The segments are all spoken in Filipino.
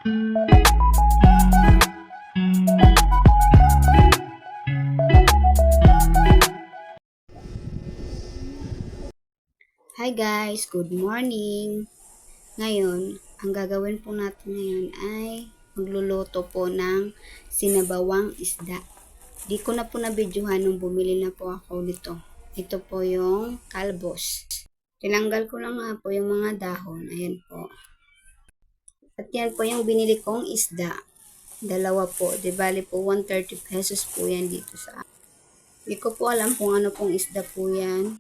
Hi guys, good morning. Ngayon, ang gagawin po natin ngayon ay magluluto po ng sinabawang isda. Di ko na po na-videohan nung bumili na po ako nito. Ito po yung kalbos. Tinanggal ko lang nga po yung mga dahon. Ayan po. At yan po yung binili kong isda. Dalawa po. Di bali po 130 pesos po yan dito sa akin. Hindi ko po alam kung ano pong isda po yan.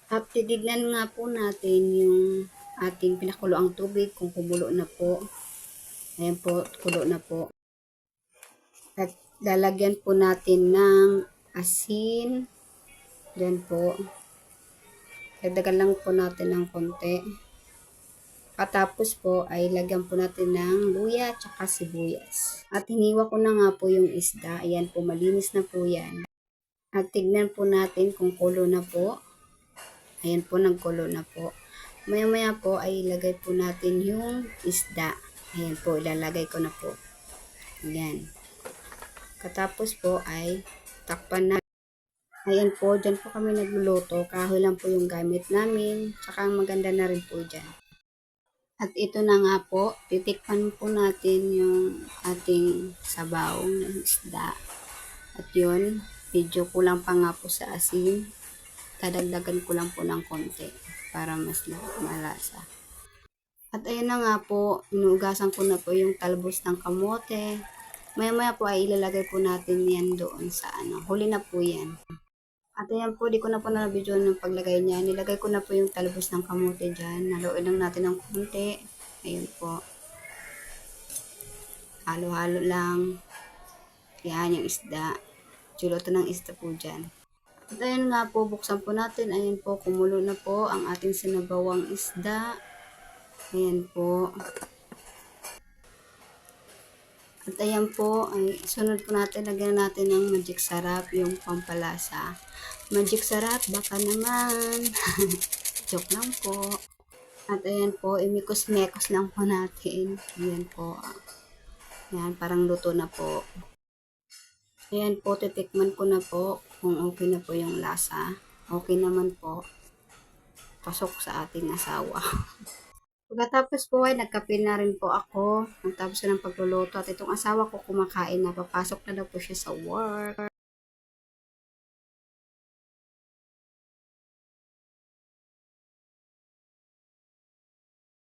At titignan nga po natin yung ating pinakulo ang tubig kung kumulo na po. Ayan po, kulo na po. At lalagyan po natin ng asin. Diyan po. Dagdagan lang po natin ng konti. Patapos po ay lagyan po natin ng luya at saka sibuyas. At hiniwa ko na nga po yung isda. Ayan po, malinis na po yan. At tignan po natin kung kulo na po. Ayan po, nagkulo na po. Maya-maya po ay ilagay po natin yung isda. Ayan po, ilalagay ko na po. Ayan. Katapos po ay takpan na. Ayan po, dyan po kami nagluluto. Kahoy lang po yung gamit namin. Tsaka maganda na rin po dyan. At ito na nga po, titikpan po natin yung ating sabaw ng isda. At yun, medyo kulang pa nga po sa asin. Dadagdagan ko lang po ng konti para mas malasa. At ayun na nga po, inuugasan ko na po yung talbos ng kamote. Maya-maya po ay ilalagay po natin yan doon sa huli na po yan. At ayan po, di ko na po na-video ng paglagay niya. Nilagay ko na po yung talbos ng kamote dyan. Haluin lang natin ng konti. Ayun po. Halo-halo lang. Yan yung isda. Chuluto ng isda po dyan. At ayun nga po, buksan po natin. Ayan po, kumulo na po ang ating sinabawang isda. Ayan po. At ayan po, ay sunod po natin, lagyan natin ng magic sarap, yung pampalasa. Magic sarap, baka naman. Joke lang po. At ayan po, imikos-mekos lang po natin. Ayan po. Ayan, parang luto na po. Ayan po, titikman ko na po kung okay na po yung lasa. Okay naman po. Pasok sa ating asawa. Pagkatapos po ay nagkape na rin po ako. Nagtapos ko ng pagluluto at itong asawa ko kumakain na. Papasok na daw po siya sa work.